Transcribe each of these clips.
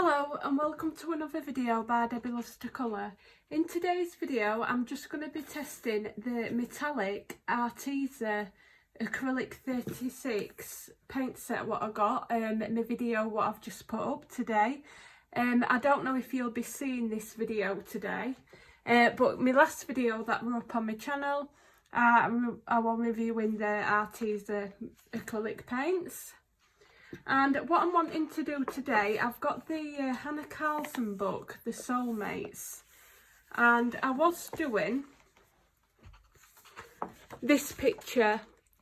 Hello and welcome to another video by Debbie Loves to Colour. In today's video I'm just going to be testing the Metallic Arteza Acrylic 36 paint set what I got in my video what I've just put up today. I don't know if you'll be seeing this video today, but my last video that were up on my channel I was reviewing the Arteza acrylic paints. And what I'm wanting to do today, I've got the Hannah Carlson book, The Soulmates, and I was doing this picture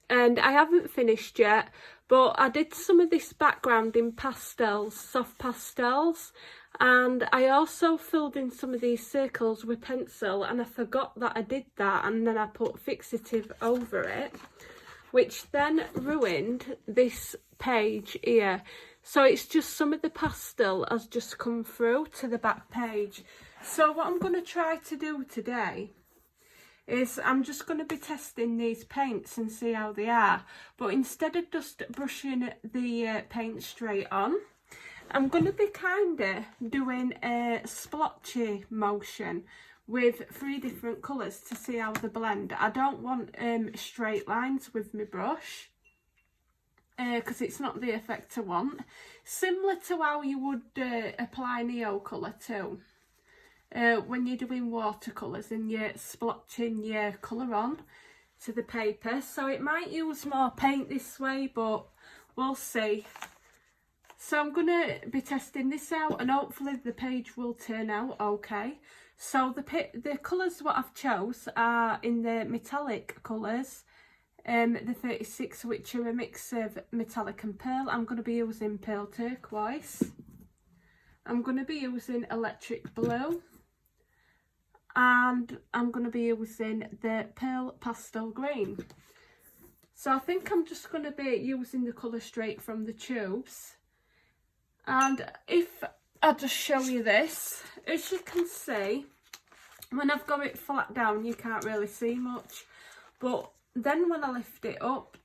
and I haven't finished yet, but I did some of this background in pastels, soft pastels, and I also filled in some of these circles with pencil, and I forgot that I did that, and then I put fixative over it, which then ruined this page here. So it's just some of the pastel has just come through to the back page. So what I'm going to try to do today is I'm just going to be testing these paints and see how they are, but instead of just brushing the paint straight on, I'm going to be kind of doing a splotchy motion with 3 different colours to see how they blend. I don't want straight lines with my brush because it's not the effect I want. Similar to how you would apply Neo colour too. When you're doing watercolours and you're splotching your colour on to the paper. So it might use more paint this way, but we'll see. So I'm going to be testing this out and hopefully the page will turn out okay. So the colours what I've chose are in the metallic colours, the 36, which are a mix of metallic and pearl. I'm going to be using pearl turquoise. I'm going to be using electric blue. And I'm going to be using the pearl pastel green. So I think I'm just going to be using the colour straight from the tubes. And if I just show you this, as you can see, when I've got it flat down you can't really see much, but then when I lift it up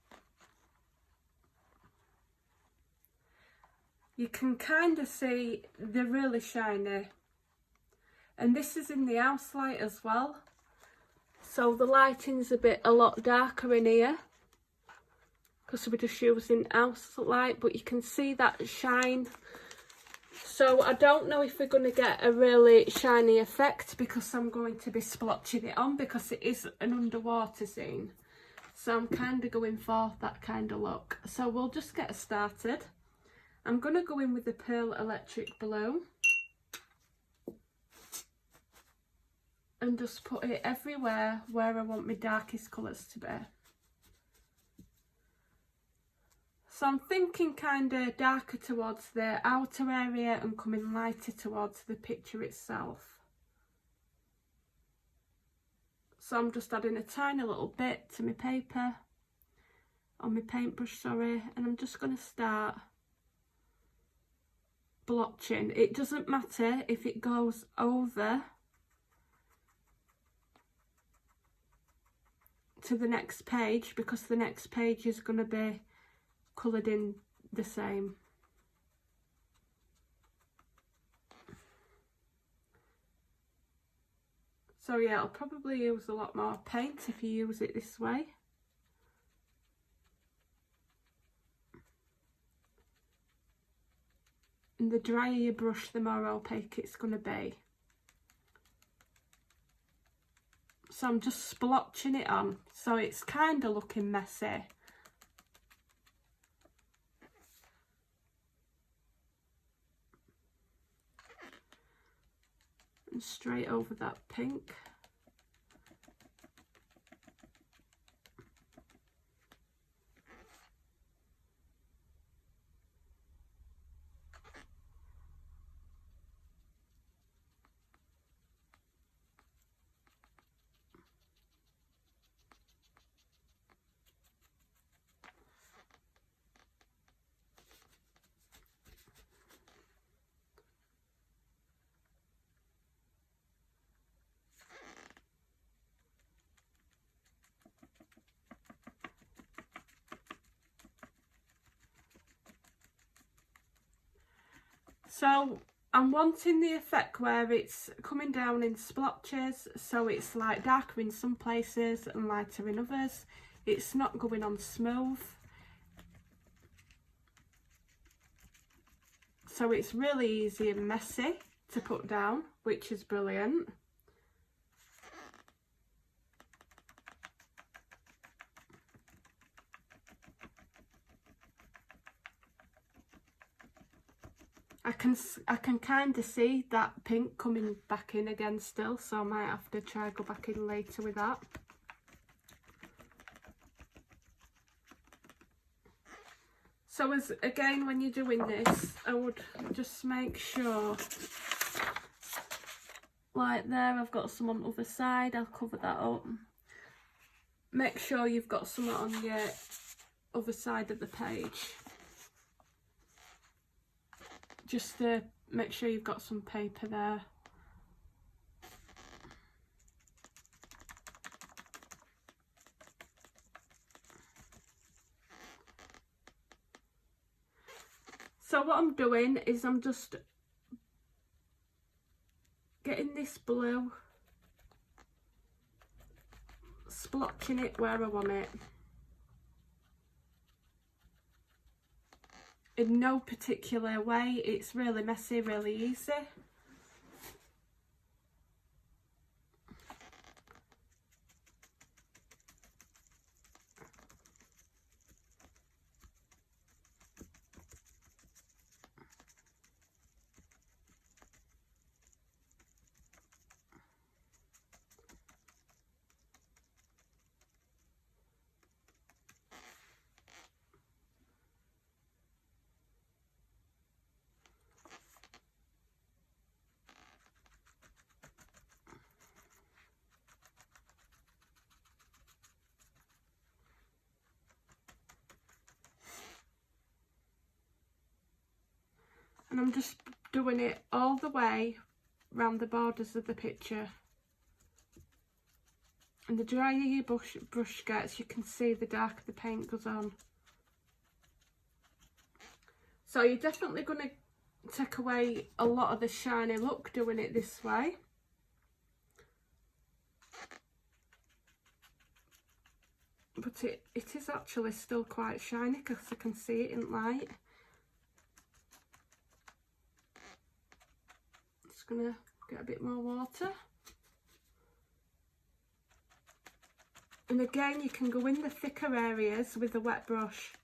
you can kind of see they're really shiny. And this is in the house light as well, so the lighting's a lot darker in here because we're just using house light, but you can see that shine. So I don't know if we're going to get a really shiny effect because I'm going to be splotching it on because it is an underwater scene. So I'm kind of going for that kind of look. So we'll just get started. I'm going to go in with the pearl electric blue and just put it everywhere where I want my darkest colours to be. So I'm thinking kind of darker towards the outer area and coming lighter towards the picture itself. So I'm just adding a tiny little bit to my paper, on my paintbrush, sorry, and I'm just going to start blotching. It doesn't matter if it goes over to the next page because the next page is going to be coloured in the same. So yeah, I'll probably use a lot more paint if you use it this way. And the drier you brush, the more opaque it's going to be. So I'm just splotching it on, so it's kind of looking messy. And straight over that pink. So I'm wanting the effect where it's coming down in splotches, so it's like darker in some places and lighter in others. It's not going on smooth. So it's really easy and messy to put down, which is brilliant. I can kind of see that pink coming back in again still, so I might have to try go back in later with that. So as again, when you're doing this, I would just make sure, like there, I've got some on the other side, I'll cover that up. Make sure you've got some on your other side of the page. Just to make sure you've got some paper there. So what I'm doing is I'm just getting this blue, splotching it where I want it. In no particular way, it's really messy, really easy. And I'm just doing it all the way around the borders of the picture. And the drier your brush gets, you can see the darker the paint goes on. So you're definitely going to take away a lot of the shiny look doing it this way. But it is actually still quite shiny because I can see it in light. Just going to get a bit more water. And again, you can go in the thicker areas with a wet brush.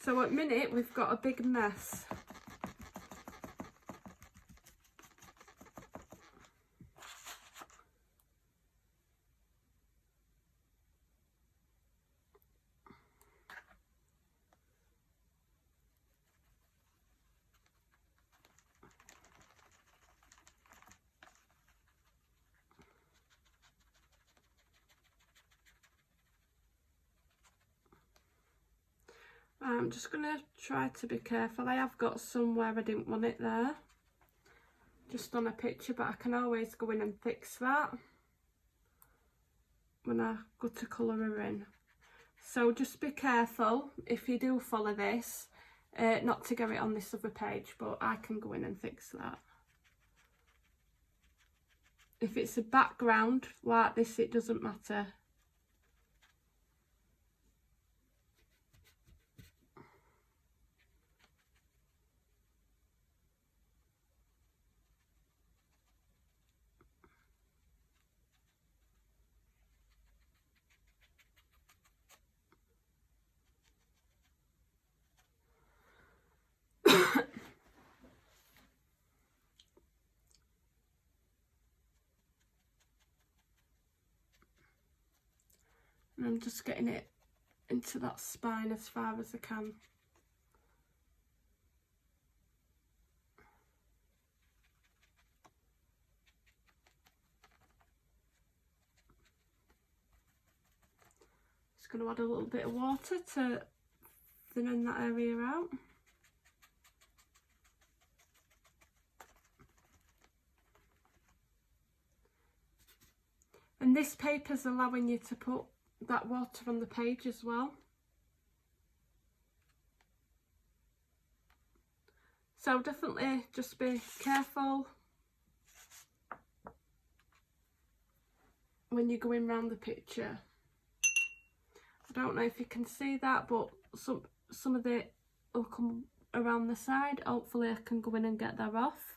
So at minute, we've got a big mess. I'm just going to try to be careful. I have got somewhere I didn't want it there, just on a picture, but I can always go in and fix that when I go to colour her in. So just be careful if you do follow this, not to get it on this other page, but I can go in and fix that. If it's a background like this, it doesn't matter. And I'm just getting it into that spine as far as I can. Just going to add a little bit of water to thin that area out. And this paper's allowing you to put that water on the page as well. So definitely just be careful when you're going round the picture. I don't know if you can see that, but some of it will come around the side. Hopefully I can go in and get that off.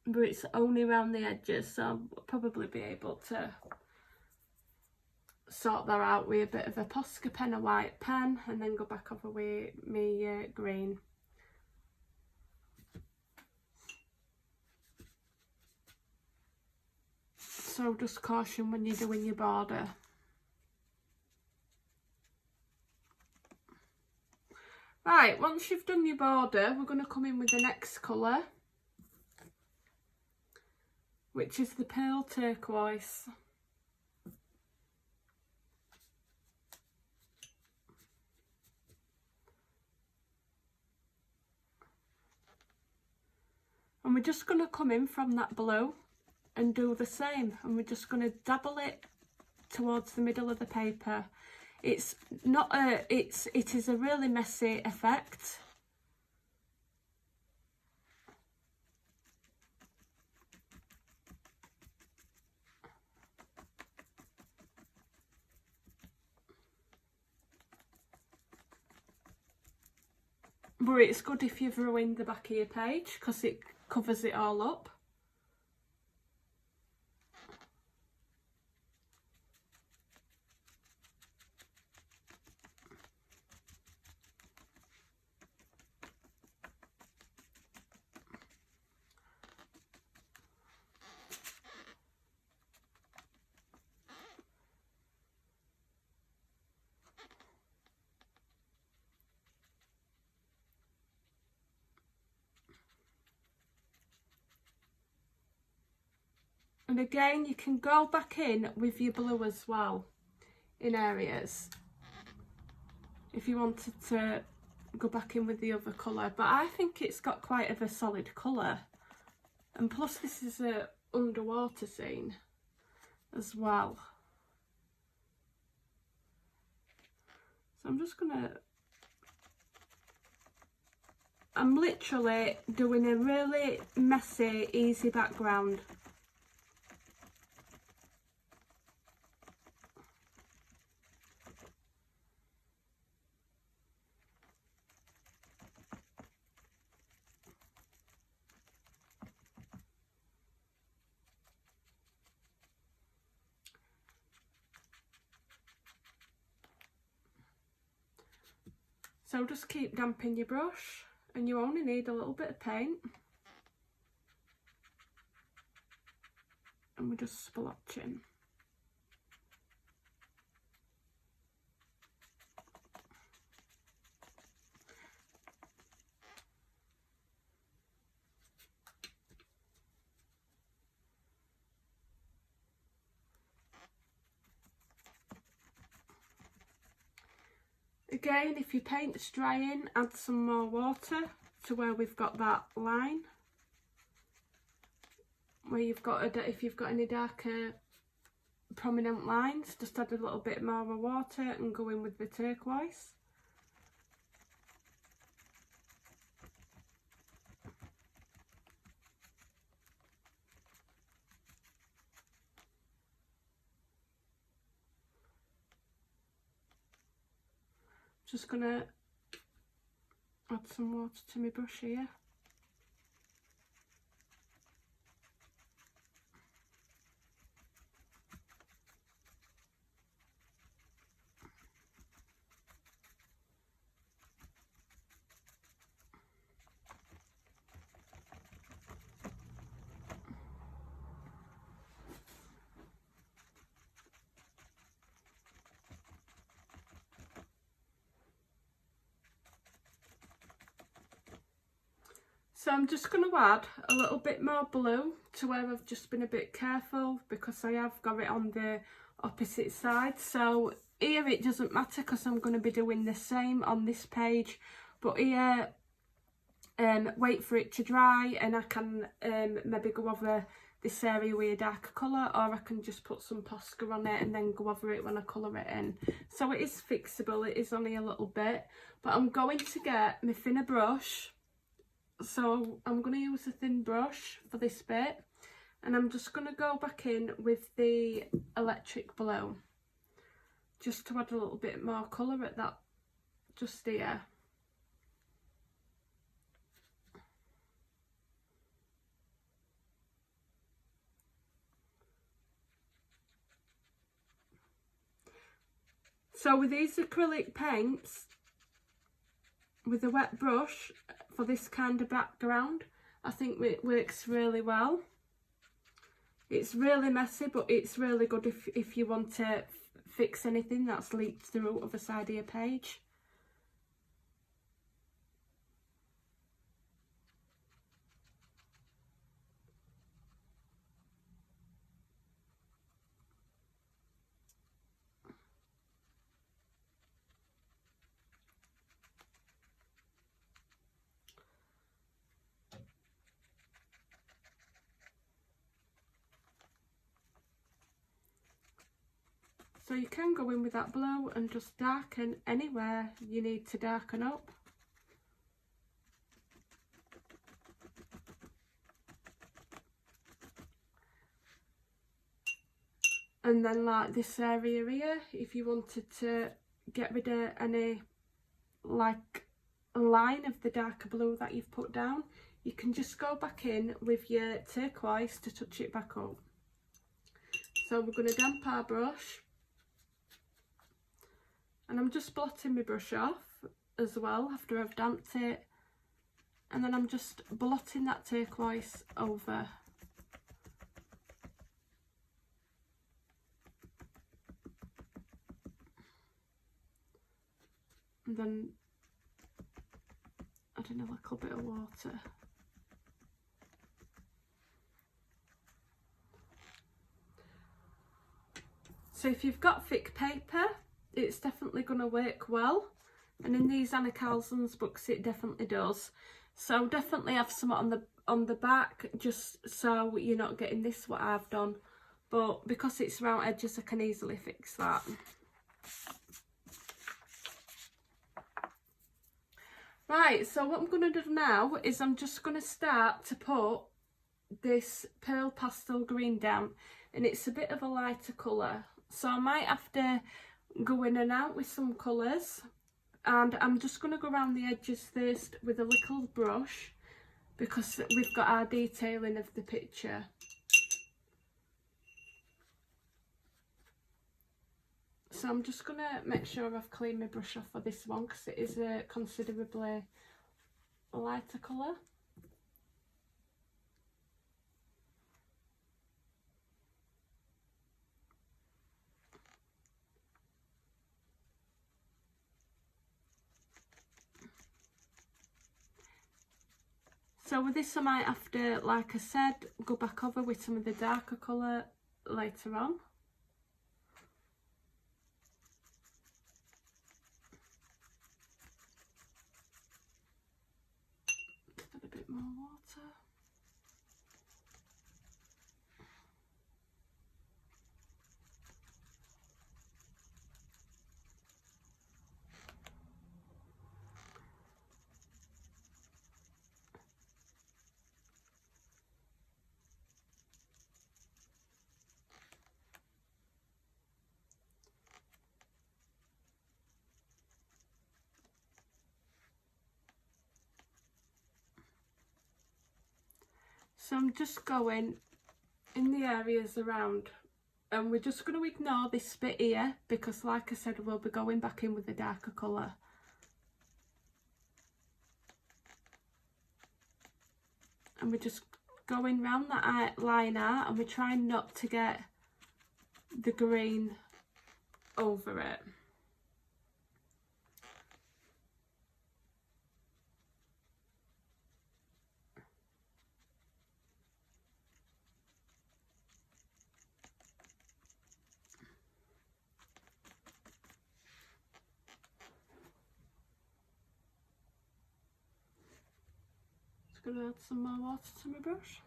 But it's only around the edges, so I'll probably be able to sort that out with a bit of a Posca pen, a white pen, and then go back over with me green. So just caution when you're doing your border. Right, once you've done your border, we're going to come in with the next colour, which is the pearl turquoise. And we're just going to come in from that blue and do the same, and we're just going to dabble it towards the middle of the paper. It's not a, it is a really messy effect. But it's good if you've ruined the back of your page because it covers it all up. And again, you can go back in with your blue as well in areas if you wanted to go back in with the other colour, but I think it's got quite of a solid colour, and plus this is a underwater scene as well. So I'm literally doing a really messy, easy background. So just keep damping your brush, and you only need a little bit of paint. And we're just splotching. Again, if your paint's drying, add some more water to where we've got that line. Where you've got, if you've got any darker prominent lines, just add a little bit more water and go in with the turquoise. Just gonna add some water to my brush here. So I'm just going to add a little bit more blue to where I've just been a bit careful, because I have got it on the opposite side. So here it doesn't matter because I'm going to be doing the same on this page, but here wait for it to dry and I can maybe go over this area with a darker colour, or I can just put some Posca on it and then go over it when I colour it in. So it is fixable, it is only a little bit, but I'm going to get my thinner brush. So I'm going to use a thin brush for this bit, and I'm just going to go back in with the electric blue just to add a little bit more colour at that, just here. So with these acrylic paints, with a wet brush for this kind of background, I think it works really well. It's really messy, but it's really good if you want to fix anything that's leaked through of the side of your page. So you can go in with that blue and just darken anywhere you need to darken up. And then like this area here, if you wanted to get rid of any like line of the darker blue that you've put down, you can just go back in with your turquoise to touch it back up. So we're going to damp our brush, and I'm just blotting my brush off as well after I've damped it, and then I'm just blotting that turquoise over. And then adding a little bit of water. So if you've got thick paper, it's definitely going to work well, and in these Anna Carlson's books it definitely does. So definitely have some on the back, just so you're not getting this what I've done, but because it's round edges I can easily fix that. Right, so what I'm going to do now is I'm just going to start to put this pearl pastel green down, and it's a bit of a lighter colour, so I might have to go in and out with some colours, and I'm just going to go around the edges first with a little brush because we've got our detailing of the picture. So I'm just going to make sure I've cleaned my brush off for this one because it is a considerably lighter colour. So with this I might have to, like I said, go back over with some of the darker colour later on. Just add a bit more water. So I'm just going in the areas around, and we're just going to ignore this bit here because like I said we'll be going back in with a darker colour. And we're just going round that line out, and we're trying not to get the green over it. Just going to add some more water to my brush.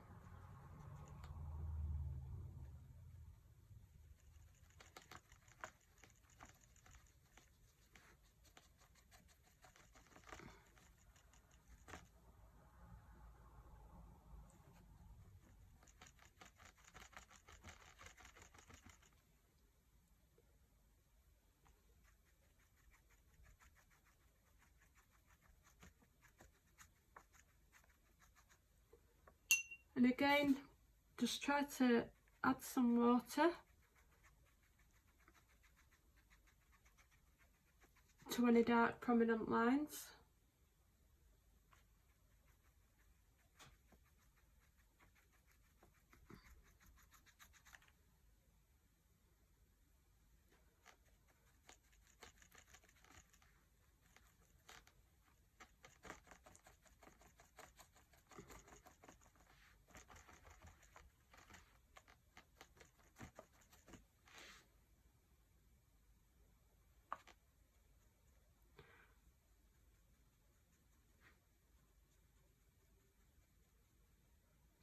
And again, just try to add some water to any dark prominent lines.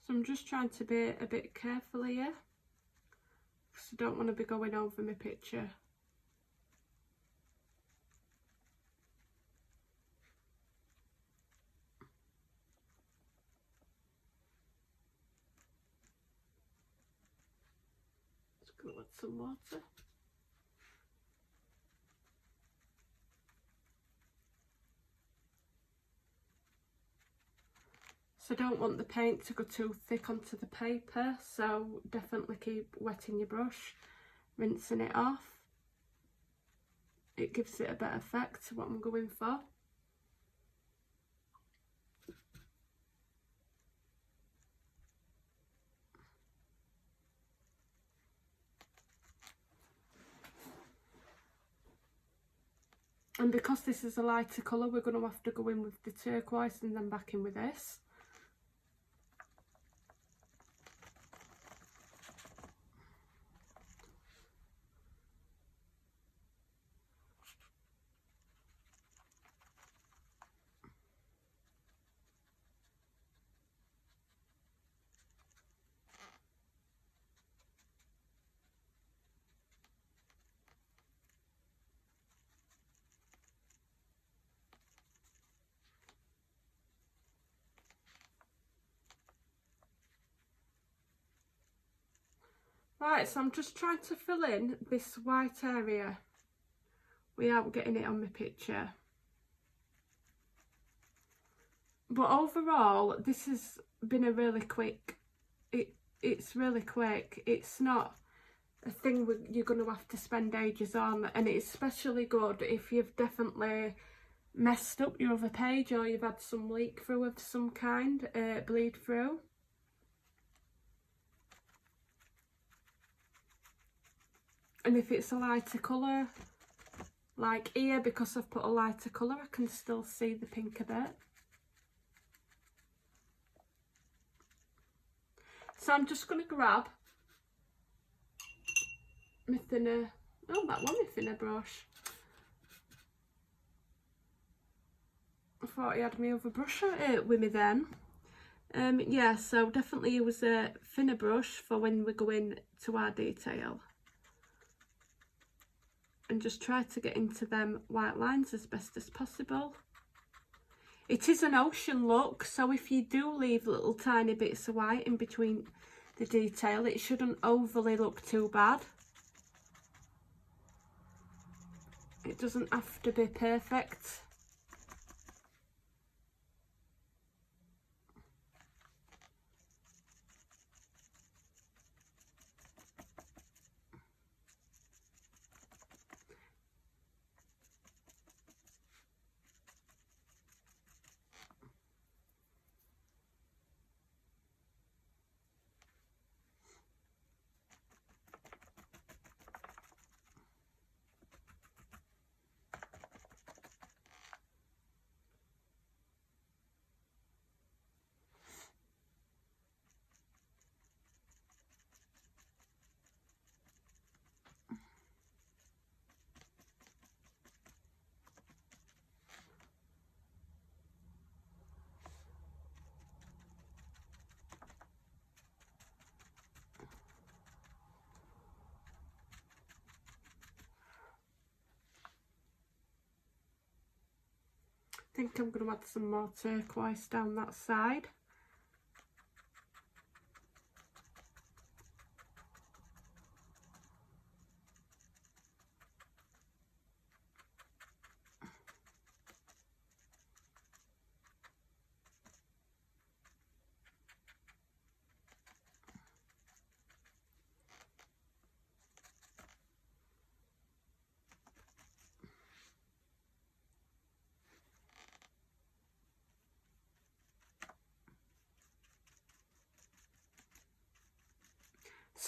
So I'm just trying to be a bit careful here, because I don't want to be going over my picture. Just going to add some water. So I don't want the paint to go too thick onto the paper, so definitely keep wetting your brush, rinsing it off. It gives it a better effect to what I'm going for. And because this is a lighter colour, we're going to have to go in with the turquoise and then back in with this. Right, so I'm just trying to fill in this white area without getting it on my picture. But overall, this has been a really quick, it's really quick. It's not a thing you're going to have to spend ages on, and it's especially good if you've definitely messed up your other page or you've had some leak through of some kind, bleed through. And if it's a lighter colour, like here, because I've put a lighter colour, I can still see the pink a bit. So I'm just going to grab my thinner, oh, that one, my thinner brush. I thought I had my other brush with me then. Yeah, so definitely use a thinner brush for when we go in to our detail. And just try to get into them white lines as best as possible. It is an ocean look, so if you do leave little tiny bits of white in between the detail, it shouldn't overly look too bad. It doesn't have to be perfect. I think I'm going to add some more turquoise down that side.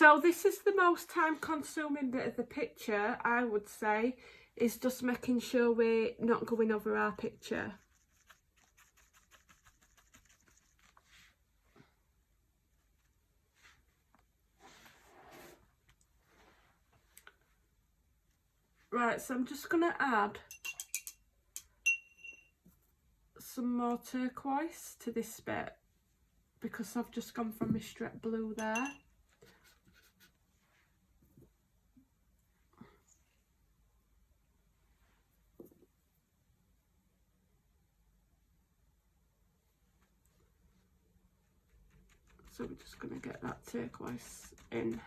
So this is the most time consuming bit of the picture, I would say, is just making sure we're not going over our picture. Right, so I'm just going to add some more turquoise to this bit because I've just gone from my strip blue there. So we're just going to get that turquoise in.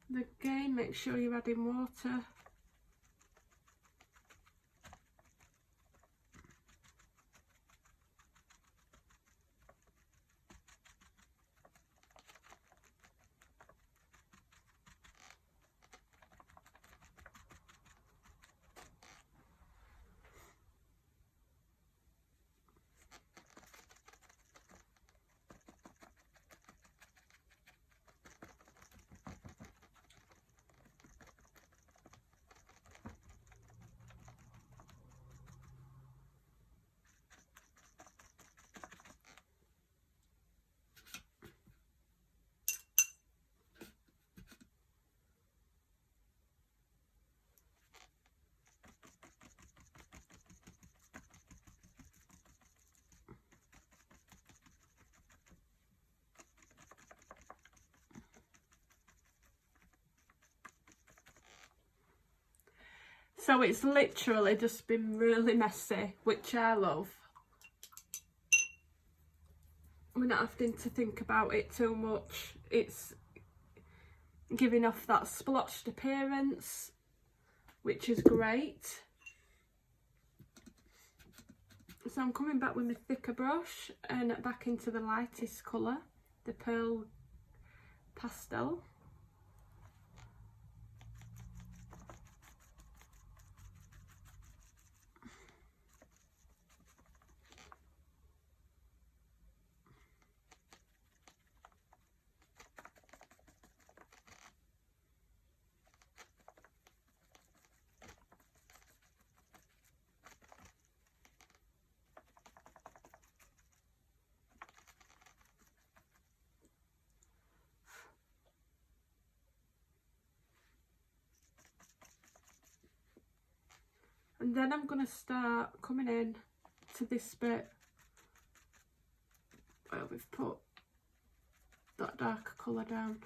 And again, make sure you're adding water. So it's literally just been really messy, which I love. We're not having to think about it too much. It's giving off that splotched appearance, which is great. So I'm coming back with my thicker brush and back into the lightest colour, the pearl pastel. And then I'm going to start coming in to this bit where we've put that darker colour down.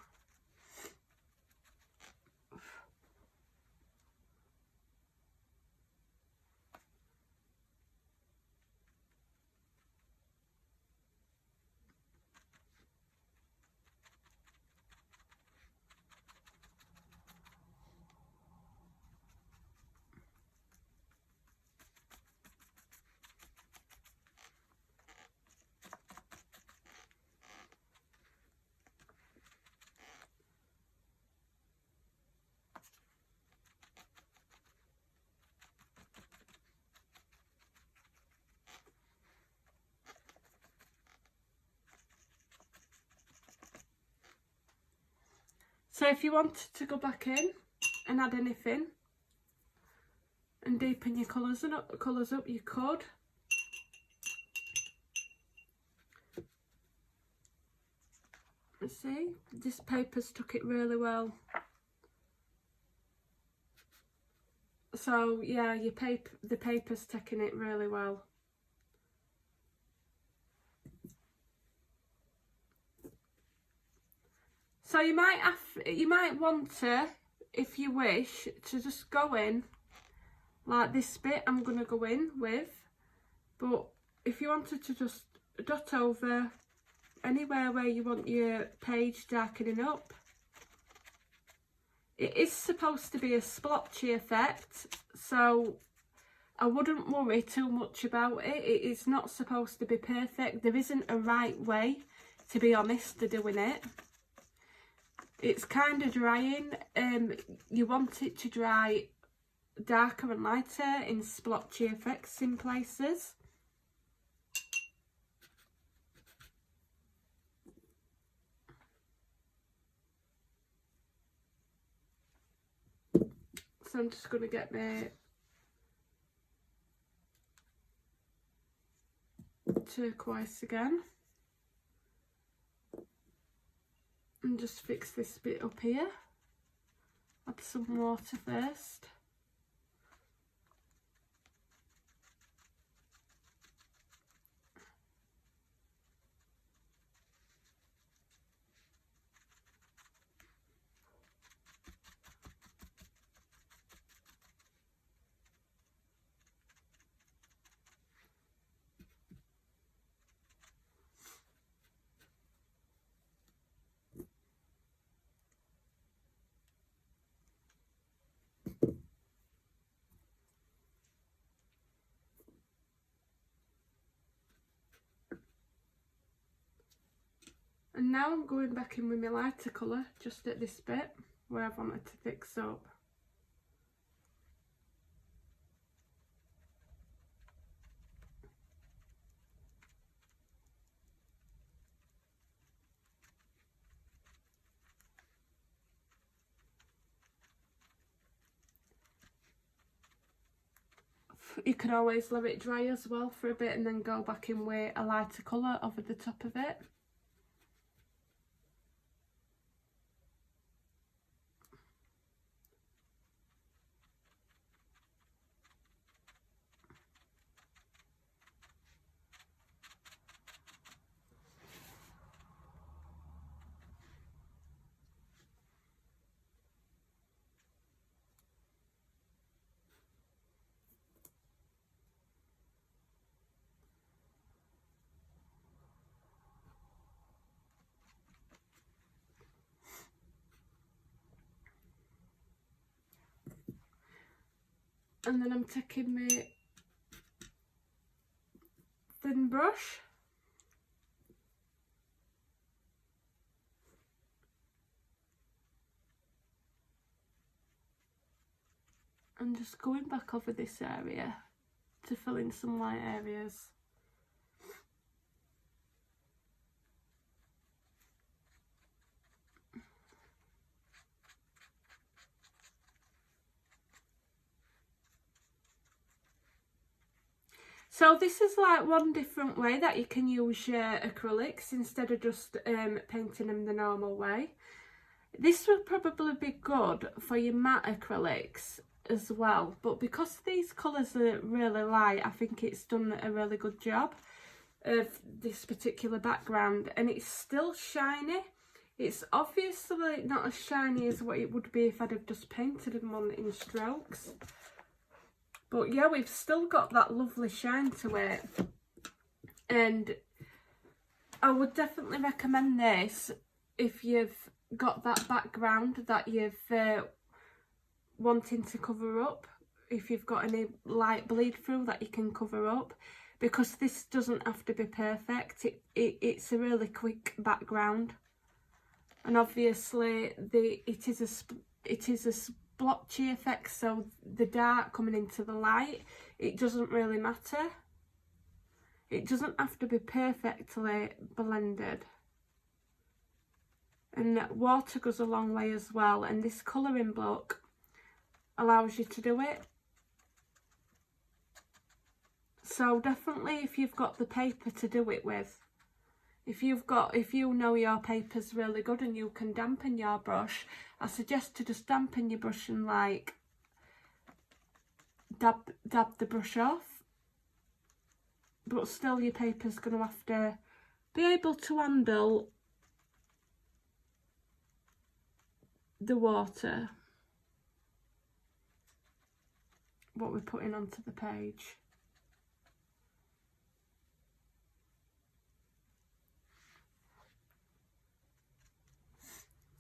So if you wanted to go back in and add anything and deepen your colours up, you could. Let's see, this paper's took it really well. So yeah, the paper's taking it really well. So you might want to, if you wish, to just go in like this bit I'm going to go in with, but if you wanted to just dot over anywhere where you want your page darkening up. It is supposed to be a splotchy effect, so I wouldn't worry too much about it. It is not supposed to be perfect. There isn't a right way, to be honest, to doing it. It's kind of drying. You want it to dry darker and lighter in splotchy effects in places. So I'm just going to get my turquoise again and just fix this bit up here. Add some water first. And now I'm going back in with my lighter colour, just at this bit where I wanted to fix up. You can always let it dry as well for a bit and then go back in with a lighter colour over the top of it. And then I'm taking my thin brush and just going back over this area to fill in some light areas. So this is like one different way that you can use your acrylics instead of just painting them the normal way. This would probably be good for your matte acrylics as well, but because these colours are really light, I think it's done a really good job of this particular background, and it's still shiny. It's obviously not as shiny as what it would be if I'd have just painted them on in strokes. But yeah, we've still got that lovely shine to it. And I would definitely recommend this if you've got that background that you've wanting to cover up. If you've got any light bleed through that you can cover up. Because this doesn't have to be perfect. It's a really quick background. And obviously it is a splotchy effect, so the dark coming into the light, it doesn't really matter. It doesn't have to be perfectly blended. And water goes a long way as well, and this colouring book allows you to do it. So definitely, if you've got the paper to do it with, if you know your paper's really good and you can dampen your brush, I suggest to just dampen your brush and like dab the brush off. But still, your paper's going to have to be able to handle the water, what we're putting onto the page.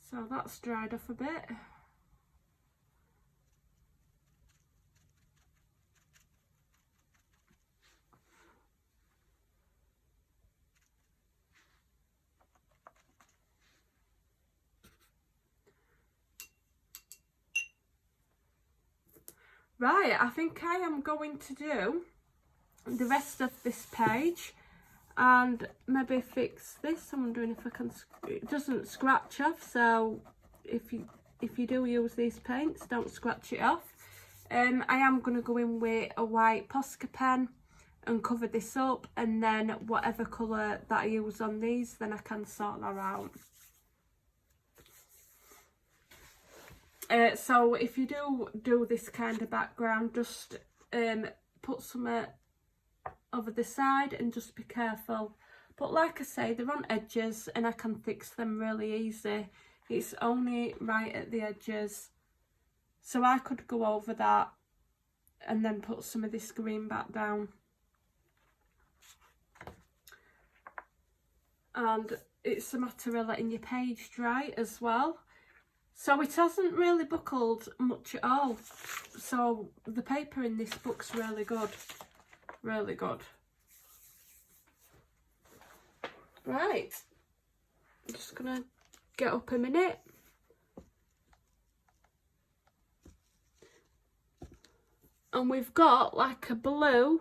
So that's dried off a bit. Right, I think I am going to do the rest of this page and maybe fix this. I'm wondering if I can, it doesn't scratch off, so if you do use these paints, don't scratch it off. I am going to go in with a white Posca pen and cover this up, and then whatever colour that I use on these, then I can sort that out. So if you do this kind of background, just put some over the side and just be careful. But like I say, they're on edges and I can fix them really easy. It's only right at the edges. So I could go over that and then put some of this green back down. And it's a matter of letting your page dry as well. So it hasn't really buckled much at all. So the paper in this book's really good. Really good. Right. I'm just going to get up a minute. And we've got like a blue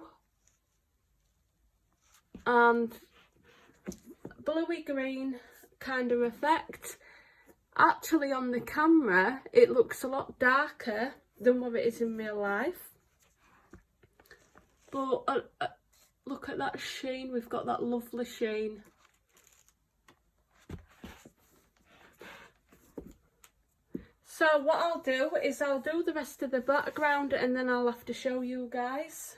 and bluey green kind of effect. Actually on the camera it looks a lot darker than what it is in real life, but look at that sheen. We've got that lovely sheen. So what I'll do is I'll do the rest of the background and then I'll have to show you guys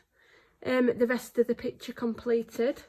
the rest of the picture completed.